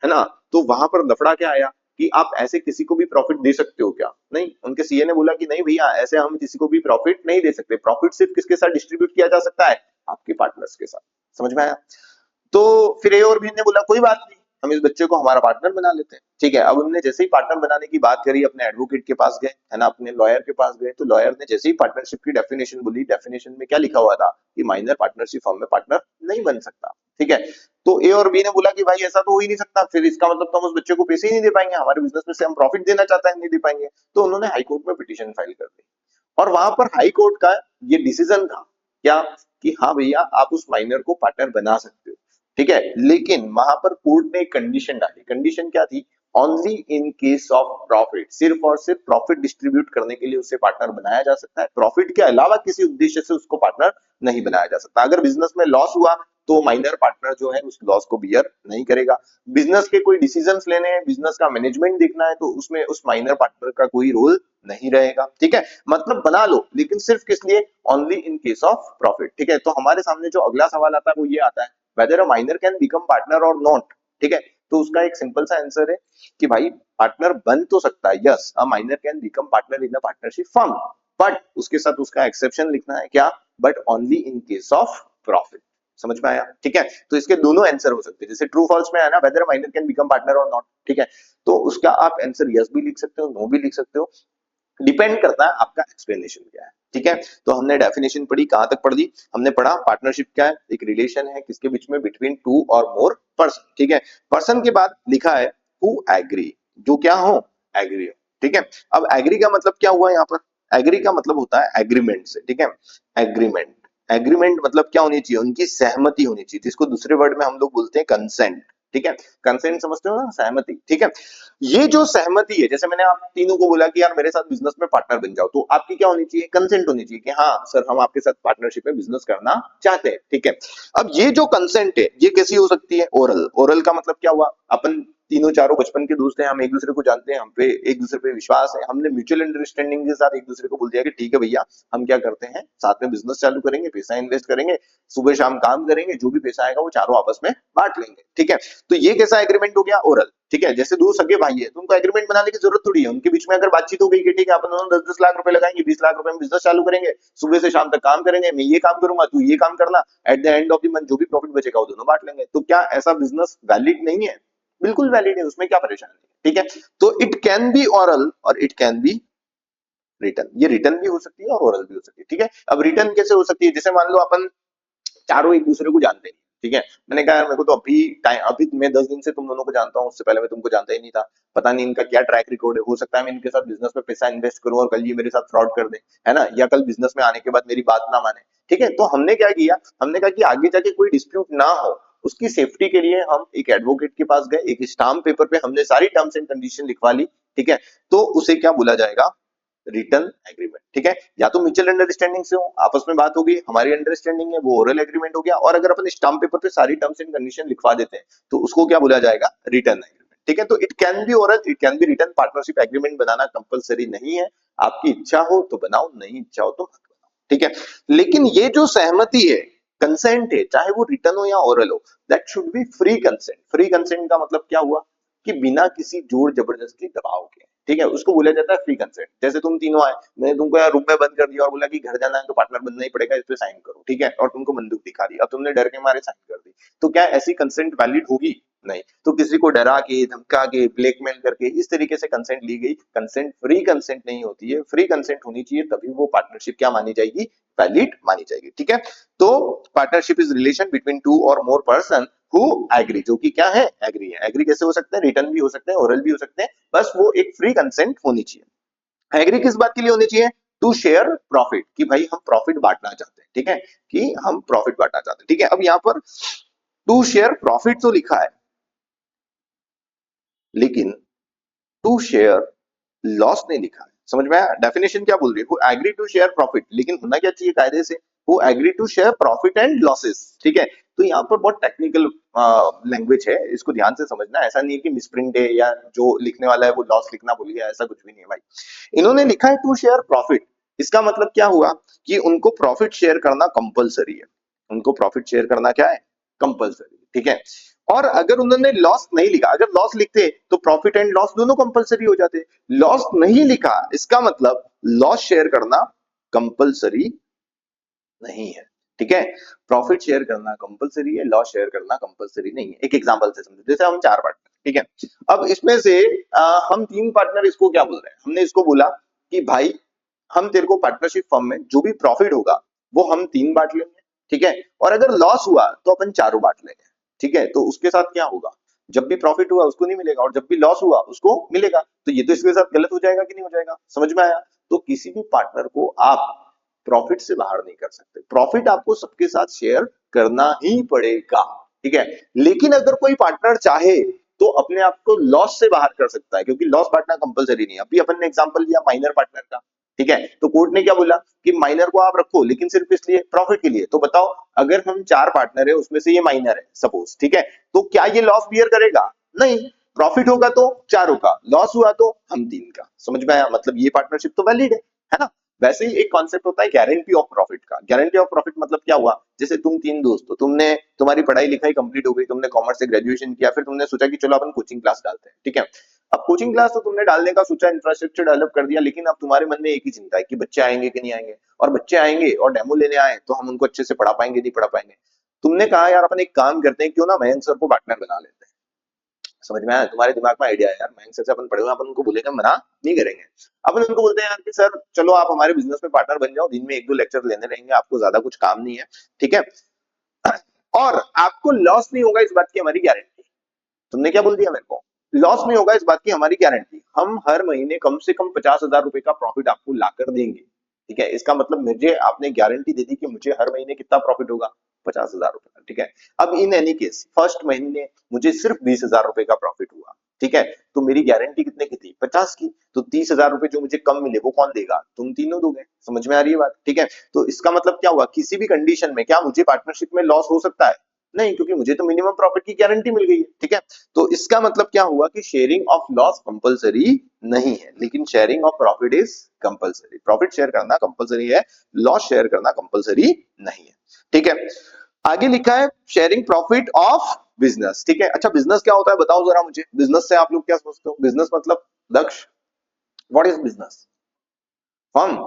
है ना, तो वहां पर लफड़ा क्या आया कि आप ऐसे किसी को भी प्रॉफिट दे सकते हो क्या? नहीं, उनके सीए ने बोला कि नहीं भैया, ऐसे हम किसी को भी प्रॉफिट नहीं दे सकते। प्रॉफिट सिर्फ किसके साथ डिस्ट्रीब्यूट किया जा सकता है, आपके पार्टनर्स के साथ। समझ में आया? तो फिर ए और बी ने बोला कोई बात नहीं, हम इस बच्चे को हमारा पार्टनर बना लेते हैं। ठीक है। अब उन्होंने जैसे ही पार्टनर बनाने की बात करी, अपने एडवोकेट के पास गए, है ना, अपने लॉयर के पास गए, तो लॉयर ने जैसे ही पार्टनरशिप की डेफिनेशन बोली, डेफिनेशन में क्या लिखा हुआ था कि माइनर पार्टनरशिप फर्म में पार्टनर नहीं बन सकता। ठीक है। तो ए और बी ने बोला कि भाई ऐसा तो हो ही नहीं सकता, फिर इसका मतलब तो हम उस बच्चे को पैसे ही नहीं दे पाएंगे, हमारे बिजनेस में से हम प्रॉफिट देना चाहते हैं, नहीं दे पाएंगे। तो उन्होंने हाई कोर्ट में पिटीशन फाइल कर दी, और वहां पर हाई कोर्ट का ये डिसीजन था क्या, कि हाँ भैया आप उस माइनर को पार्टनर बना सकते हो। ठीक है, लेकिन वहां पर कोर्ट ने एक कंडीशन डाली। कंडीशन क्या थी, only in case of profit, सिर्फ और सिर्फ प्रॉफिट डिस्ट्रीब्यूट करने के लिए उससे पार्टनर बनाया जा सकता है, प्रॉफिट के अलावा किसी उद्देश्य से उसको पार्टनर नहीं बनाया जा सकता। अगर बिजनेस में लॉस हुआ तो माइनर पार्टनर जो है उस लॉस को बियर नहीं करेगा। बिजनेस के कोई डिसीजंस लेने हैं, बिजनेस का मैनेजमेंट देखना है, तो उसमें उस माइनर पार्टनर का कोई रोल नहीं रहेगा। ठीक है, मतलब बना लो, लेकिन सिर्फ किस लिए, only in case of profit. ठीक है। तो हमारे सामने जो अगला सवाल आता है वो ये आता है, weather a minor can become partner और नॉट। ठीक है। तो उसका एक सिंपल सा आंसर है कि भाई पार्टनर बन तो सकता है, yes, a minor can become partner in a partnership firm, but उसके साथ उसका एक्सेप्शन लिखना है क्या, but only in case of profit. समझ में आया? ठीक है। तो इसके दोनों आंसर हो सकते हैं, जैसे ट्रू फॉल्स में है ना, whether minor can become partner और नॉट। ठीक है। तो उसका आप आंसर यस भी लिख सकते हो, नो भी लिख सकते हो, डिपेंड करता है आपका एक्सप्लेनेशन क्या है। ठीक है। तो हमने डेफिनेशन पढ़ी, कहां तक पढ़ दी, हमने पढ़ा पार्टनरशिप क्या है, एक रिलेशन है किसके बीच में, बिटवीन टू और मोर पर्सन। ठीक है। पर्सन के बाद लिखा है हु एग्री, जो क्या हो, एग्री हो। ठीक है। अब एग्री का मतलब क्या हुआ यहाँ पर, एग्री का मतलब होता है एग्रीमेंट से। ठीक है। एग्रीमेंट, एग्रीमेंट मतलब क्या होनी चाहिए, उनकी सहमति होनी चाहिए, जिसको दूसरे वर्ड में हम लोग बोलते हैं कंसेंट। ठीक है। कंसेंट समझते हो ना, सहमति। ठीक है। ये जो सहमति है, जैसे मैंने आप तीनों को बोला कि यार मेरे साथ बिजनेस में पार्टनर बन जाओ, तो आपकी क्या होनी चाहिए, कंसेंट होनी चाहिए कि हाँ सर हम आपके साथ पार्टनरशिप में बिजनेस करना चाहते हैं। ठीक है। अब ये जो कंसेंट है ये कैसी हो सकती है, ओरल। ओरल का मतलब क्या हुआ, अपन तीनों चारों बचपन के दोस्त हैं, हम एक दूसरे को जानते हैं, हम पे एक दूसरे पे विश्वास है, हमने म्यूचुअल अंडरस्टैंडिंग के साथ एक दूसरे को बोल दिया कि ठीक है भैया हम क्या करते हैं, साथ में बिजनेस चालू करेंगे, पैसा इन्वेस्ट करेंगे, सुबह शाम काम करेंगे, जो भी पैसा आएगा वो चारों आपस में बांट लेंगे। ठीक है। तो ये कैसा एग्रीमेंट हो गया, ओरल। ठीक है। जैसे दो सगे भाई है तो उनको एग्रीमेंट बनाने की जरूरत थोड़ी है, उनके बीच में अगर बातचीत हो गई कि ठीक है अपन दोनों 10-10 लाख रुपए लगाएंगे, 20 लाख रुपए में बिजनेस चालू करेंगे, सुबह से शाम तक काम करेंगे, मैं ये काम करूंगा तू ये काम करना, at the end of the month जो भी प्रॉफिट बचेगा वो दोनों बांट लेंगे, तो क्या ऐसा बिजनेस वैलिड नहीं है? बिल्कुल वैलिड है, उसमें क्या परेशानी है, ठीक है। तो इट कैन बी ओरल और इट कैन बी रिटर्न, ये रिटर्न भी हो सकती है और ओरल भी हो सकती है, ठीक है। अब रिटर्न कैसे हो सकती है, जैसे मान लो अपन चारों एक दूसरे को जानते हैं, ठीक है। मैंने कहा यार मेरे को तो अभी टाइम, अभी मैं 10 दिन से तुम दोनों को जानता हूँ, उससे पहले मैं तुमको जानता ही नहीं था, पता नहीं इनका क्या ट्रैक रिकॉर्ड है, हो सकता है मैं इनके साथ बिजनेस में पैसा इन्वेस्ट करूं और कल ये मेरे साथ फ्रॉड कर दे, है ना, या कल बिजनेस में आने के बाद मेरी बात ना माने, ठीक है। तो हमने क्या किया, हमने कहा कि आगे जाके कोई डिस्प्यूट ना हो, उसकी सेफ्टी के लिए हम एक एडवोकेट के पास गए, एक स्टाम्प पेपर पे हमने सारी टर्म्स एंड कंडीशन लिखवा ली, ठीक है। तो उसे क्या बोला जाएगा, रिटर्न एग्रीमेंट, ठीक है। या तो म्यूचुअल अंडरस्टैंडिंग से हो, आपस में बात होगी, हमारी अंडरस्टैंडिंग है, वो ओरल एग्रीमेंट हो गया, और अगर अपन स्टाम्प पेपर पे सारी टर्म्स एंड कंडीशन लिखवा देते हैं तो उसको क्या बोला जाएगा, रिटर्न एग्रीमेंट, ठीक है। तो it can be oral, it can be return, partnership agreement banana compulsory नहीं है, आपकी इच्छा हो तो बनाओ, नहीं इच्छा हो तो मत बनाओ, ठीक है। लेकिन ये जो सहमति है, कंसेंट है, चाहे वो रिटर्न हो या ओरल हो, that should be free consent. Free consent का मतलब क्या हुआ, कि बिना किसी जोर जबरदस्ती दबाव के, ठीक है, उसको बोला जाता है फ्री कंसेंट। जैसे तुम तीनों आए, मैंने तुमको यार रूम में बंद कर दिया और बोला कि घर जाना है तो पार्टनर बनना ही पड़ेगा, इस पे साइन करो, ठीक है, और तुमको बंदूक दिखा दी, अब तुमने डर के मारे साइन कर दी, तो क्या ऐसी कंसेंट वैलिड होगी, नहीं। तो किसी को डरा के, धमका के, ब्लैकमेल करके इस तरीके से कंसेंट ली गई, कंसेंट फ्री कंसेंट नहीं होती है, फ्री कंसेंट होनी चाहिए, तभी वो पार्टनरशिप क्या मानी जाएगी, वैलिड मानी जाएगी, ठीक है। तो partnership is relation between two और मोर पर्सन हु एग्री, जो कि क्या है, एग्री है। एग्री कैसे हो सकता है, रिटर्न भी हो सकते हैं, ओरल भी हो सकते हैं, बस वो एक फ्री कंसेंट होनी चाहिए। एग्री किस बात के लिए होनी चाहिए, टू शेयर प्रॉफिट, कि भाई हम प्रॉफिट बांटना चाहते हैं, ठीक है, कि हम प्रॉफिट बांटना चाहते हैं, ठीक है। अब यहाँ पर टू शेयर प्रॉफिट तो लिखा है, लेकिन टू शेयर लॉस नहीं लिखा है, समझ में आया, डेफिनेशन क्या बोल रही है, who agree to share profit, लेकिन होना क्या चाहिए कायदे से, who agree to share profit and losses, ठीक है। तो यहाँ पर बहुत टेक्निकल लैंग्वेज है, इसको ध्यान से समझना, ऐसा नहीं है कि मिसप्रिंट है या जो लिखने वाला है वो लॉस लिखना भूल गया, ऐसा कुछ भी नहीं है भाई। इन्होंने लिखा है टू शेयर प्रॉफिट, इसका मतलब क्या हुआ, कि उनको प्रॉफिट शेयर करना कंपलसरी है, उनको प्रॉफिट शेयर करना क्या है, कंपलसरी, ठीक है। और अगर उन्होंने लॉस नहीं लिखा, अगर लॉस लिखते तो प्रॉफिट एंड लॉस दोनों कंपलसरी हो जाते, लॉस नहीं लिखा, इसका मतलब लॉस शेयर करना कंपलसरी नहीं है, ठीक है। प्रॉफिट शेयर करना कंपलसरी है, लॉस शेयर करना कंपलसरी नहीं है। एक एग्जांपल से समझो, जैसे हम चार पार्टनर, ठीक है, अब इसमें से हम तीन पार्टनर, इसको क्या बोल रहे हैं, हमने इसको बोला कि भाई हम तेरे को पार्टनरशिप फर्म में जो भी प्रॉफिट होगा वो हम तीन बांट लेंगे, ठीक है, और अगर लॉस हुआ तो अपन चारों बांट लेंगे, ठीक है। तो उसके साथ क्या होगा, जब भी प्रॉफिट हुआ उसको नहीं मिलेगा और जब भी लॉस हुआ उसको मिलेगा, तो ये तो इसके साथ गलत हो जाएगा कि नहीं हो जाएगा, समझ में आया। तो किसी भी पार्टनर को आप प्रॉफिट से बाहर नहीं कर सकते, प्रॉफिट आपको सबके साथ शेयर करना ही पड़ेगा, ठीक है। लेकिन अगर कोई पार्टनर चाहे तो अपने आप को लॉस से बाहर कर सकता है, क्योंकि लॉस बांटना कंपलसरी नहीं है। अभी अपन ने एग्जांपल लिया माइनर पार्टनर का, ठीक है, तो कोर्ट ने क्या बोला कि माइनर को आप रखो लेकिन सिर्फ इसलिए प्रॉफिट के लिए, तो बताओ अगर हम चार पार्टनर है उसमें से ये माइनर है सपोज, ठीक है, तो क्या ये लॉस बियर करेगा, नहीं। प्रॉफिट होगा तो चारों का, लॉस हुआ तो हम तीन का, समझ में आया, मतलब ये पार्टनरशिप तो वैलिड है ना। वैसे ही एक कॉन्सेप्ट होता है गारंटी ऑफ प्रॉफिट का। गारंटी ऑफ प्रॉफिट मतलब क्या हुआ, जैसे तुम तीन दोस्त हो, तुमने तुम्हारी पढ़ाई लिखाई कंप्लीट हो गई, तुमने कॉमर्स से ग्रेजुएशन किया, फिर तुमने सोचा कि चलो अपन कोचिंग क्लास डालते हैं, ठीक है। अब कोचिंग क्लास तो तुमने डालने का सोचा, इंफ्रास्ट्रक्चर डेवलप कर दिया, लेकिन अब तुम्हारे मन में एक ही चिंता है कि बच्चे आएंगे कि नहीं आएंगे, और बच्चे आएंगे और डेमो लेने आए तो हम उनको अच्छे से पढ़ा पाएंगे नहीं पढ़ा पाएंगे। तुमने कहा यार अपन एक काम करते हैं, क्यों ना मयंक सर को पार्टनर बना लेते हैं। समझ में आया, तुम्हारे दिमाग में आइडिया है यार, मयंक सर से अपन पढ़े हुए हैं, अपन उनको बोलेंगे, मना नहीं करेंगे। अपन उनको बोलते हैं यार कि सर चलो आप हमारे बिजनेस में पार्टनर बन जाओ, दिन में एक दो लेक्चर लेने रहेंगे, आपको ज्यादा कुछ काम नहीं है, ठीक है, और आपको लॉस नहीं होगा इस बात की हमारी गारंटी। तुमने क्या बोल दिया मेरे को, लॉस नहीं होगा इस बात की हमारी गारंटी, हम हर महीने कम से कम 50,000 रुपए का प्रॉफिट आपको लाकर देंगे, ठीक है। इसका मतलब मुझे आपने गारंटी दे दी कि मुझे हर महीने कितना प्रॉफिट होगा, 50,000 रुपए का, ठीक है। अब इन एनी केस फर्स्ट महीने मुझे सिर्फ 20,000 रुपए का प्रॉफिट हुआ, ठीक है, तो मेरी गारंटी कितने की थी, 50 की, तो 30,000 रुपए जो मुझे कम मिले वो कौन देगा, तुम तीनों दोगे, समझ में आ रही है बात, ठीक है। तो इसका मतलब क्या हुआ, किसी भी कंडीशन में क्या मुझे पार्टनरशिप में लॉस हो सकता है, नहीं, क्योंकि मुझे तो मिनिमम प्रॉफिट की गारंटी मिल गई है, ठीक है। तो इसका मतलब क्या हुआ कि शेयरिंग ऑफ लॉस कंपलसरी नहीं है, लेकिन sharing of profit is compulsory. Profit share करना कंपलसरी है, लॉस शेयर करना कंपलसरी नहीं है, ठीक है। आगे लिखा है शेयरिंग प्रॉफिट ऑफ बिजनेस, ठीक है। अच्छा बिजनेस क्या होता है बताओ जरा मुझे, बिजनेस से आप लोग क्या समझते हो, बिजनेस मतलब दक्ष, व्हाट इज बिजनेस, फर्म,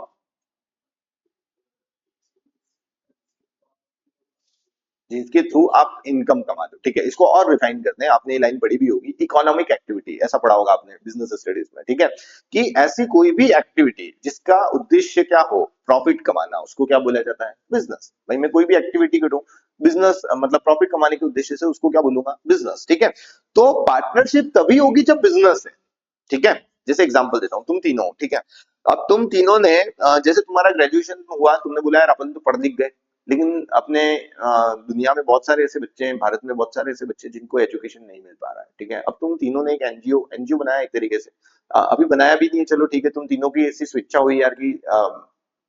जिसके थ्रू आप इनकम कमाते हो। ठीक है, इसको और रिफाइन करते हैं, आपने ये लाइन पढ़ी भी होगी, इकोनॉमिक एक्टिविटी, ऐसा पढ़ा होगा आपने बिजनेस स्टडीज में। ठीक है, कि ऐसी कोई भी एक्टिविटी जिसका उद्देश्य क्या हो, प्रॉफिट कमाना, उसको क्या बोला जाता है, बिजनेस। भाई मैं कोई भी एक्टिविटी करूं, बिजनेस मतलब प्रॉफिट कमाने के उद्देश्य से, उसको क्या बोलूंगा, बिजनेस। ठीक है, तो पार्टनरशिप तभी होगी जब बिजनेस है। ठीक है, जैसे एग्जांपल देता हूँ, तुम तीनों हो, ठीक है, अब तुम तीनों ने जैसे तुम्हारा ग्रेजुएशन हुआ, तुमने बोला यार अपन तो पढ़ लिख गए, लेकिन अपने दुनिया में बहुत सारे ऐसे बच्चे हैं, भारत में बहुत सारे ऐसे बच्चे हैं जिनको एजुकेशन नहीं मिल पा रहा है। ठीक है, अब तुम तीनों ने एक एनजीओ एनजीओ बनाया एक तरीके से, अभी बनाया भी नहीं है, चलो ठीक है, तुम तीनों की ऐसी स्वेच्छा हुई यार कि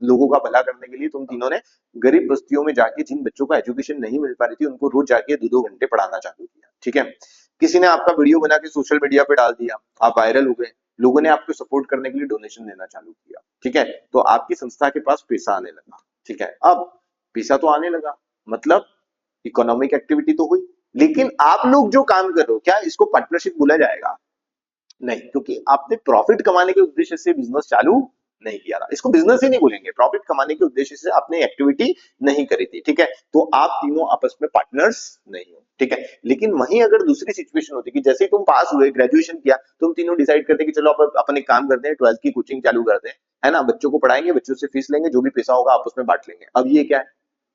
लोगों का भला करने के लिए तुम तीनों ने गरीब बस्तियों में जाके, जिन बच्चों को एजुकेशन नहीं मिल पा रही थी, उनको रोज जाके 2-2 घंटे पढ़ाना चालू किया। ठीक है, किसी ने आपका वीडियो बना के सोशल मीडिया पे डाल दिया, आप वायरल हो गए, लोगों ने आपको सपोर्ट करने के लिए डोनेशन देना चालू किया। ठीक है, तो आपकी संस्था के पास पैसा आने लगा। ठीक है, अब पैसा तो आने लगा, मतलब इकोनॉमिक एक्टिविटी तो हुई, लेकिन आप लोग जो काम कर रहे हो, क्या इसको पार्टनरशिप बोला जाएगा? नहीं, क्योंकि आपने प्रॉफिट कमाने के उद्देश्य से बिजनेस चालू नहीं किया था, इसको बिजनेस ही नहीं बोलेंगे, प्रॉफिट कमाने के उद्देश्य से आपने एक्टिविटी नहीं करी थी। ठीक है, तो आप तीनों आपस में पार्टनर्स नहीं हो। ठीक है, लेकिन वहीं अगर दूसरी सिचुएशन होती कि जैसे ही तुम पास हुए, ग्रेजुएशन किया, तुम तीनों डिसाइड करते कि चलो अपन एक काम करते हैं, 12th की कोचिंग चालू करते हैं, है ना, बच्चों को पढ़ाएंगे, बच्चों से फीस लेंगे, जो भी पैसा होगा आपस में बांट लेंगे। अब ये क्या है,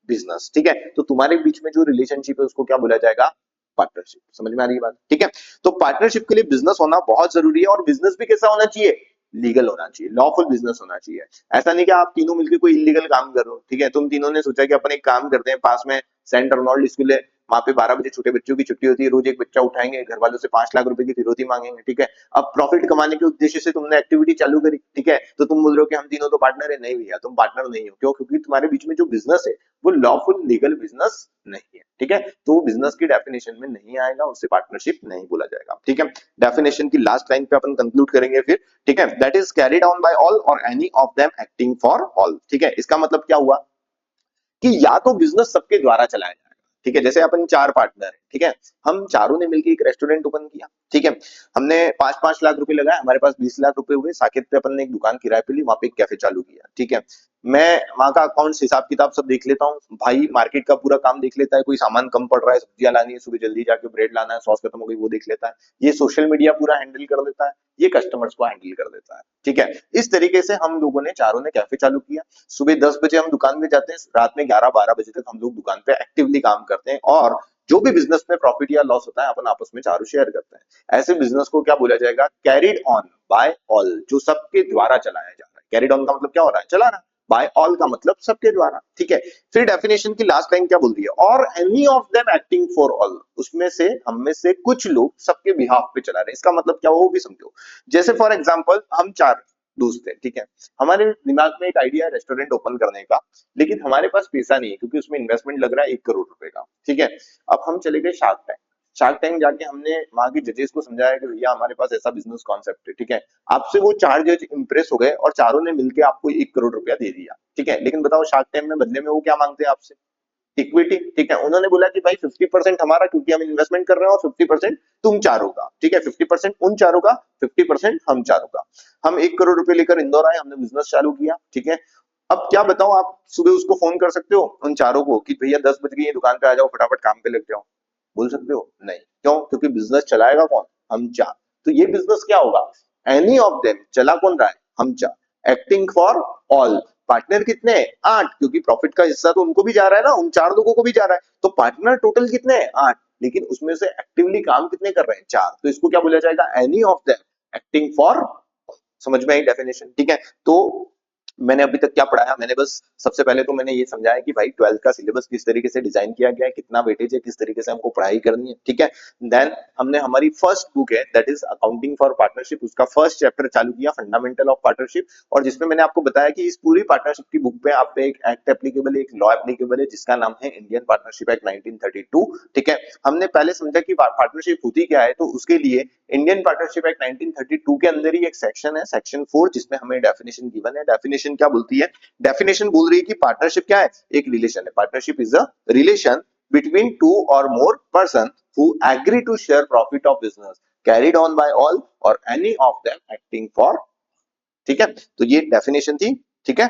बिजनेस। ठीक है, तो तुम्हारे बीच में जो रिलेशनशिप है उसको क्या बोला जाएगा, पार्टनरशिप। समझ में आ रही है बात? ठीक है, तो पार्टनरशिप के लिए बिजनेस होना बहुत जरूरी है, और बिजनेस भी कैसा होना चाहिए, लीगल होना चाहिए, लॉफुल बिजनेस होना चाहिए। ऐसा नहीं कि आप तीनों मिलकर कोई इलीगल काम कर रहे हो। ठीक है, तुम तीनों ने सोचा कि अपन एक काम करते हैं, पास में सेंट अर्नोल्ड स्कूल है, वहां पे 12 बजे छोटे बच्चों की छुट्टी होती है, रोज एक बच्चा उठाएंगे, घर वालों से 5 लाख रुपए की फिरौती मांगेंगे। ठीक है, अब प्रॉफिट कमाने के उद्देश्य से तुमने एक्टिविटी चालू करी। ठीक है, तो तुम बोल रहे हो कि हम तीनों तो पार्टनर है, नहीं भैया, तुम पार्टनर नहीं हो। क्यों? क्योंकि तुम्हारे बीच में जो बिजनेस है वो लॉफुल लीगल बिजनेस नहीं है। ठीक है, तो वो बिजनेस की डेफिनेशन में नहीं आएगा, उससे पार्टनरशिप नहीं बोला जाएगा। ठीक है, डेफिनेशन की लास्ट लाइन पे अपन कंक्लूड करेंगे फिर। ठीक है, that is carried on by all or any of them acting for all. ठीक है, इसका मतलब क्या हुआ कि या तो बिजनेस सबके द्वारा चलाया जाएगा। ठीक है, जैसे अपन 4 पार्टनर है, ठीक है, हम चारों ने मिलकर एक रेस्टोरेंट ओपन किया। ठीक है, हमने 5-5 लाख रुपए लगाए, हमारे पास 20 लाख रुपए हुए, साकेत पे अपन ने एक दुकान किराए पे ली, वहां पे एक कैफे चालू किया। ठीक है, मैं वहां का अकाउंट्स हिसाब किताब सब देख लेता हूँ, भाई मार्केट का पूरा काम देख लेता है, कोई सामान कम पड़ रहा है, सब्जियां लानी है, सुबह जल्दी जाके ब्रेड लाना है, सॉस खत्म हो गई वो देख लेता है, ये सोशल मीडिया पूरा हैंडल कर लेता है, ये कस्टमर्स को हैंडल कर देता है। ठीक है, इस तरीके से हम लोगों ने चारों ने कैफे चालू किया। सुबह 10 बजे हम दुकान में जाते हैं, रात में 11-12 बजे तक हम लोग दुकान पे एक्टिवली काम करते हैं, और जो भी बिजनेस में प्रॉफिट या लॉस होता है अपन आपस में चारों शेयर करते हैं। ऐसे बिजनेस को क्या बोला जाएगा, कैरिड ऑन बाय ऑल, जो सबके द्वारा चलाया जा रहा है। कैरिड ऑन का मतलब क्या हो रहा है, चलाना। बाय ऑल का मतलब सबके द्वारा। ठीक है, फिर डेफिनेशन की लास्ट लाइन क्या बोल रही है, और any of them acting for all, उसमें से हम में से कुछ लोग सबके बिहाफ पे चला रहे हैं। इसका मतलब क्या, वो भी समझो। जैसे फॉर एग्जांपल हम 4 दोस्त हैं, ठीक है, हमारे दिमाग में एक आइडिया है रेस्टोरेंट ओपन करने का, लेकिन हमारे पास पैसा नहीं है, क्योंकि उसमें इन्वेस्टमेंट लग रहा है 1 करोड़ रुपए का। ठीक है, अब हम चले गए शार्क टैंक। शार्क टैंक जाके हमने वहां के जजेस को समझाया कि भैया हमारे पास ऐसा बिजनेस कॉन्सेप्ट है। ठीक है, आपसे वो 4 जज इंप्रेस हो गए, और चारों ने मिलकर आपको 1 करोड़ रुपया दे दिया। ठीक है, लेकिन बताओ शार्क टैंक में बदले में वो क्या मांगते हैं आपसे, इक्विटी। ठीक है, उन्होंने बोला कि भाई 50% हमारा, क्योंकि हम इन्वेस्टमेंट कर रहे हैं, और 50% तुम चारों का। ठीक है, 50% उन चारों का, 50% हम चारों का। हम 1 करोड़ रुपए लेकर इंदौर आए, हमने बिजनेस चालू किया। ठीक है, अब क्या बताओ, आप सुबह उसको फोन कर सकते हो उन चारों को कि भैया 10 बज गई, दुकान पे आ जाओ, फटाफट काम पे लग जाओ, बोल सकते हो? नहीं। क्यों? क्योंकि बिजनेस चलाएगा कौन, हम चार। तो ये बिजनेस क्या होगा, एनी ऑफ देम, चला कौन रहा है, हम चार, एक्टिंग फॉर ऑल। पार्टनर कितने हैं, 8, क्योंकि प्रॉफिट का हिस्सा तो उनको भी जा रहा है ना, उन 4 लोगों को भी जा रहा है, तो पार्टनर टोटल कितने हैं, 8, लेकिन उसमें से एक्टिवली काम कितने कर रहे हैं, 4। तो इसको क्या बोला जाएगा, any of them acting for. समझ में आई डेफिनेशन? ठीक है, तो मैंने अभी तक क्या पढ़ाया, मैंने बस सबसे पहले तो मैंने ये समझाया कि भाई 12th का सिलेबस किस तरीके से डिजाइन किया गया है, कितना वेटेज है, किस तरीके से हमको पढ़ाई करनी है। ठीक है, देन हमने हमारी फर्स्ट बुक है that is accounting for partnership, उसका फर्स्ट चैप्टर चालू किया, फंडामेंटल ऑफ पार्टनरशिप, और जिसमें मैंने आपको बताया कि इस पूरी पार्टनरशिप की बुक पे आप पे एक एक्ट एप्लीकेबल है, एक लॉ एप्लीकेबल है, जिसका नाम है इंडियन पार्टनरशिप एक्ट 1932। ठीक है, हमने पहले समझा कि पार्टनरशिप होती क्या है, तो उसके लिए इंडियन पार्टनरशिप एक्ट 1932 के अंदर ही एक सेक्शन है, सेक्शन 4, जिसमें हमें डेफिनेशन गिवन है। डेफिनेशन क्या बोलती है, डेफिनेशन बोल रही है कि पार्टनरशिप क्या है, एक रिलेशन है। Partnership is a relation between 2 or more person who agree to share profit of business carried on by all or any of them acting for. ठीक है, तो ये डेफिनेशन थी। ठीक है,